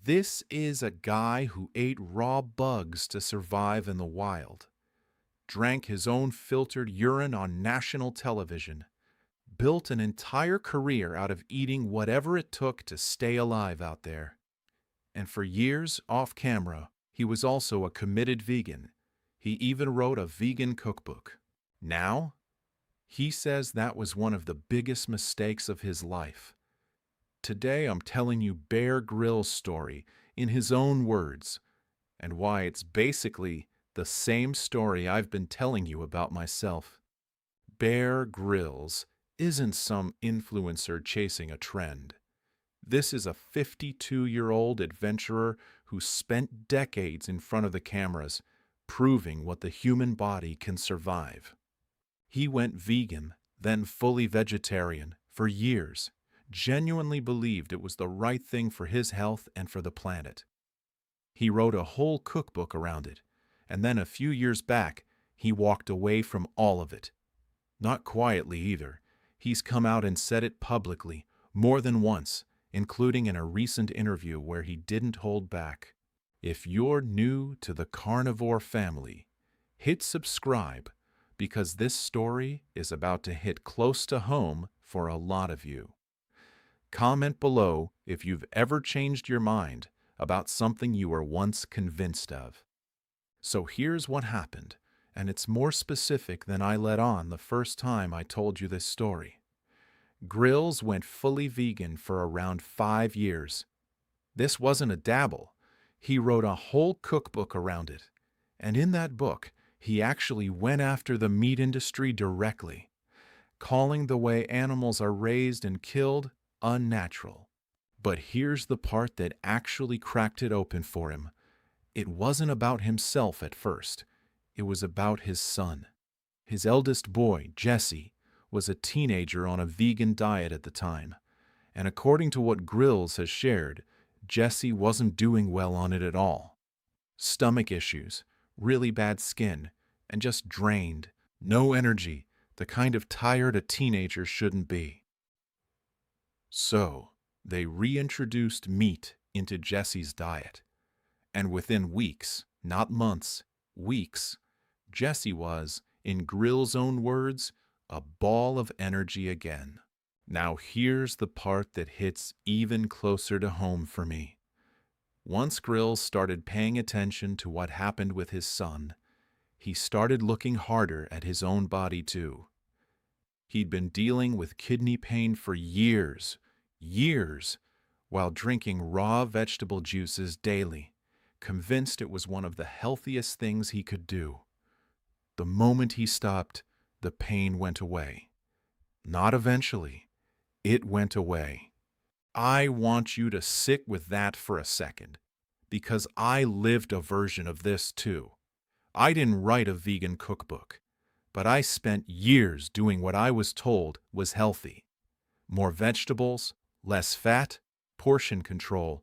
This is a guy who ate raw bugs to survive in the wild, drank his own filtered urine on national television, built an entire career out of eating whatever it took to stay alive out there. And for years, off camera, he was also a committed vegan. He even wrote a vegan cookbook. Now, he says that was one of the biggest mistakes of his life. Today I'm telling you Bear Grylls' story in his own words, and why it's basically the same story I've been telling you about myself. Bear Grylls isn't some influencer chasing a trend. This is a 52-year-old adventurer who spent decades in front of the cameras, proving what the human body can survive. He went vegan, then fully vegetarian, for years, genuinely believed it was the right thing for his health and for the planet. He wrote a whole cookbook around it, and then a few years back, he walked away from all of it. Not quietly either. He's come out and said it publicly, more than once, including in a recent interview where he didn't hold back. If you're new to the Carnivore family, hit subscribe, because this story is about to hit close to home for a lot of you. Comment below if you've ever changed your mind about something you were once convinced of. So here's what happened, and it's more specific than I let on the first time I told you this story. Grylls went fully vegan for around 5 years. This wasn't a dabble. He wrote a whole cookbook around it, and in that book, he actually went after the meat industry directly, calling the way animals are raised and killed unnatural. But here's the part that actually cracked it open for him. It wasn't about himself at first. It was about his son. His eldest boy, Jesse, was a teenager on a vegan diet at the time, and according to what Grylls has shared, Jesse wasn't doing well on it at all. Stomach issues, really bad skin, and just drained, no energy, the kind of tired a teenager shouldn't be. So, they reintroduced meat into Jesse's diet, and within weeks, not months, weeks, Jesse was, in Grylls' own words, a ball of energy again. Now here's the part that hits even closer to home for me. Once Grylls started paying attention to what happened with his son, he started looking harder at his own body too. He'd been dealing with kidney pain for years, while drinking raw vegetable juices daily, convinced it was one of the healthiest things he could do. The moment he stopped, the pain went away. Not eventually. It went away. I want you to sit with that for a second, because I lived a version of this too. I didn't write a vegan cookbook, but I spent years doing what I was told was healthy. More vegetables, less fat, portion control,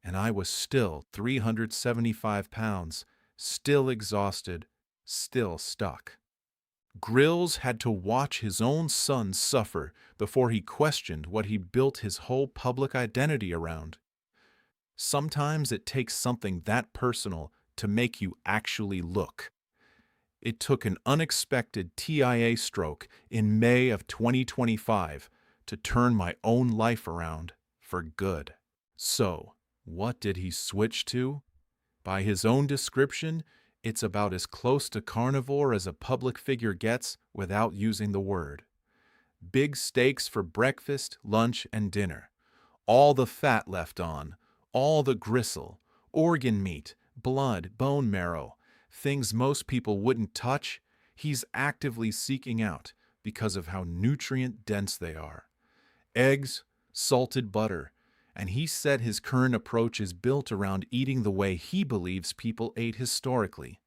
and I was still 375 pounds, still exhausted, still stuck. Grylls had to watch his own son suffer before he questioned what he'd built his whole public identity around. Sometimes it takes something that personal to make you actually look. It took an unexpected TIA stroke in May of 2025 to turn my own life around for good. So, what did he switch to? By his own description, it's about as close to carnivore as a public figure gets without using the word. Big steaks for breakfast, lunch, and dinner. All the fat left on, all the gristle, organ meat, blood, bone marrow, things most people wouldn't touch, he's actively seeking out because of how nutrient-dense they are. Eggs, salted butter, and he said his current approach is built around eating the way he believes people ate historically,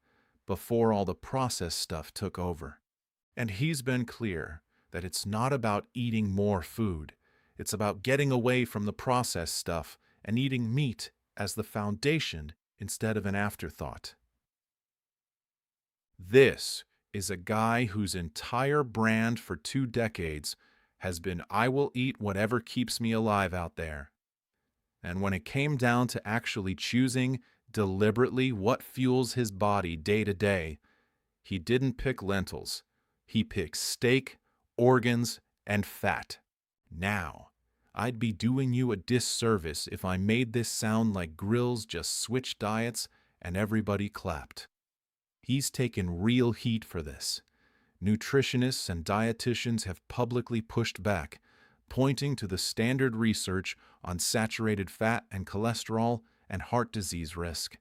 before all the processed stuff took over. And he's been clear that it's not about eating more food. It's about getting away from the processed stuff and eating meat as the foundation instead of an afterthought. This is a guy whose entire brand for 2 decades has been "I will eat whatever keeps me alive out there." And when it came down to actually choosing deliberately what fuels his body day to day, he didn't pick lentils. He picked steak, organs, and fat. Now, I'd be doing you a disservice if I made this sound like Grylls just switched diets and everybody clapped. He's taken real heat for this. Nutritionists and dietitians have publicly pushed back, pointing to the standard research on saturated fat and cholesterol and heart disease risk.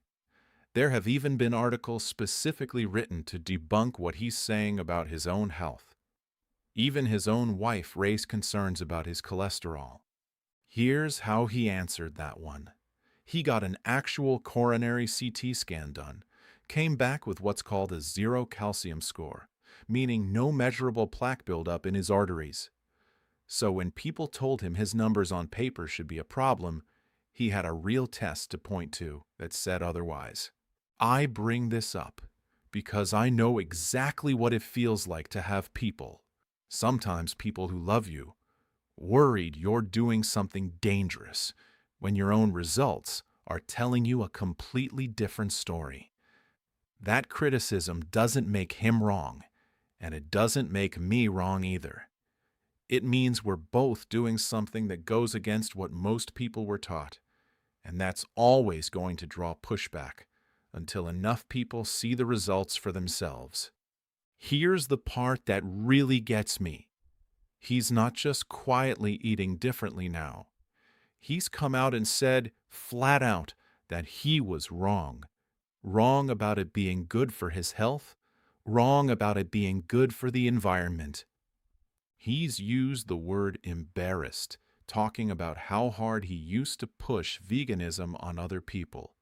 There have even been articles specifically written to debunk what he's saying about his own health. Even his own wife raised concerns about his cholesterol. Here's how he answered that one. He got an actual coronary CT scan done, came back with what's called a zero calcium score, meaning no measurable plaque buildup in his arteries. So when people told him his numbers on paper should be a problem, he had a real test to point to that said otherwise. I bring this up because I know exactly what it feels like to have people, sometimes people who love you, worried you're doing something dangerous when your own results are telling you a completely different story. That criticism doesn't make him wrong, and it doesn't make me wrong either. It means we're both doing something that goes against what most people were taught, and that's always going to draw pushback until enough people see the results for themselves. Here's the part that really gets me. He's not just quietly eating differently now. He's come out and said, flat out, that he was wrong. Wrong about it being good for his health, wrong about it being good for the environment. He's used the word embarrassed, talking about how hard he used to push veganism on other people.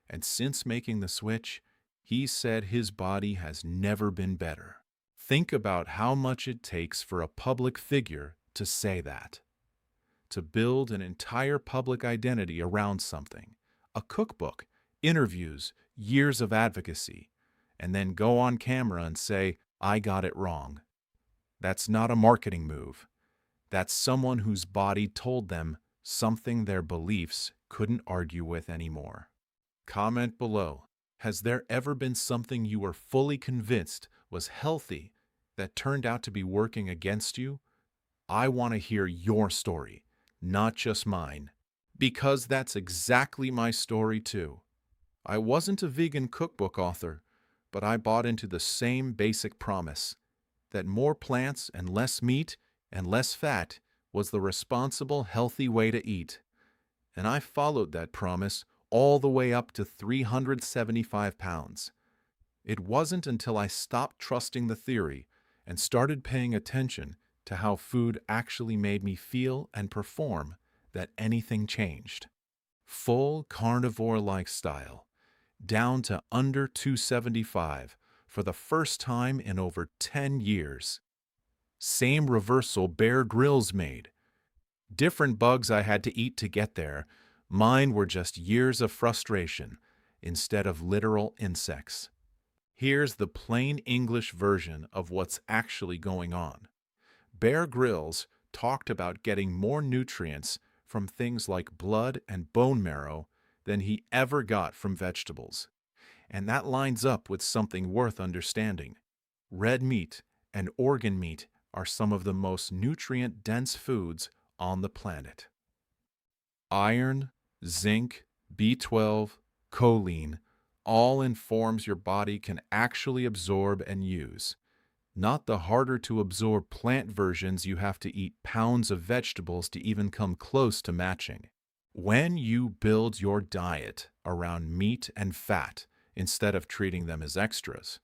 And since making the switch, he said his body has never been better. Think about how much it takes for a public figure to say that. To build an entire public identity around something, a cookbook, interviews, years of advocacy, and then go on camera and say, I got it wrong. That's not a marketing move. That's someone whose body told them something their beliefs couldn't argue with anymore. Comment below. Has there ever been something you were fully convinced was healthy that turned out to be working against you? I want to hear your story, not just mine, because that's exactly my story too. I wasn't a vegan cookbook author, but I bought into the same basic promise that more plants and less meat and less fat was the responsible, healthy way to eat. And I followed that promise all the way up to 375 pounds. It wasn't until I stopped trusting the theory and started paying attention to how food actually made me feel and perform that anything changed. Full carnivore lifestyle, down to under 275 for the first time in over 10 years. Same reversal Bear Grylls made. Different bugs I had to eat to get there. Mine were just years of frustration instead of literal insects. Here's the plain English version of what's actually going on. Bear Grylls talked about getting more nutrients from things like blood and bone marrow than he ever got from vegetables. And that lines up with something worth understanding. Red meat and organ meat are some of the most nutrient-dense foods on the planet. Iron, zinc, B12, choline, all in forms your body can actually absorb and use. Not the harder to absorb plant versions you have to eat pounds of vegetables to even come close to matching. When you build your diet around meat and fat instead of treating them as extras,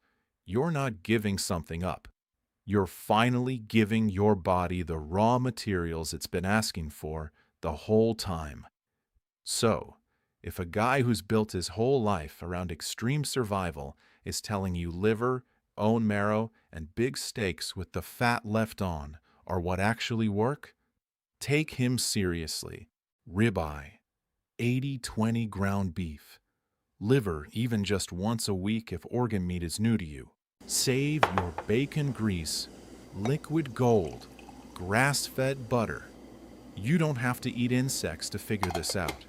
you're not giving something up. You're finally giving your body the raw materials it's been asking for the whole time. So, if a guy who's built his whole life around extreme survival is telling you liver, bone marrow, and big steaks with the fat left on are what actually work, take him seriously. Ribeye, 80-20 ground beef. Liver even just once a week if organ meat is new to you. Save your bacon grease, liquid gold, grass-fed butter, You don't have to eat insects to figure this out.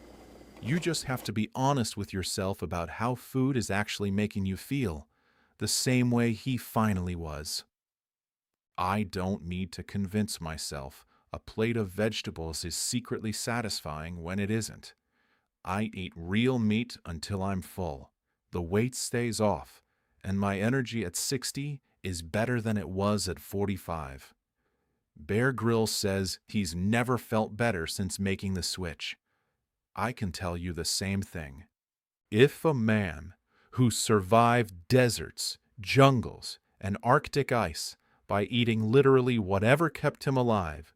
You just have to be honest with yourself about how food is actually making you feel, the same way he finally was. I don't need to convince myself a plate of vegetables is secretly satisfying when it isn't. I eat real meat until I'm full. The weight stays off, and my energy at 60 is better than it was at 45. Bear Grylls says he's never felt better since making the switch. I can tell you the same thing. If a man who survived deserts, jungles, and Arctic ice by eating literally whatever kept him alive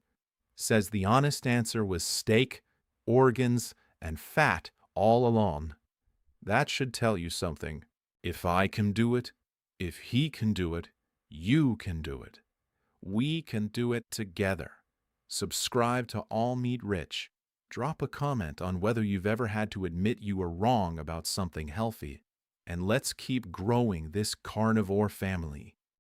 says the honest answer was steak, organs, and fat all along, that should tell you something. If I can do it, if he can do it, you can do it. We can do it together. Subscribe to All Meat Rich. Drop a comment on whether you've ever had to admit you were wrong about something healthy. And let's keep growing this carnivore family.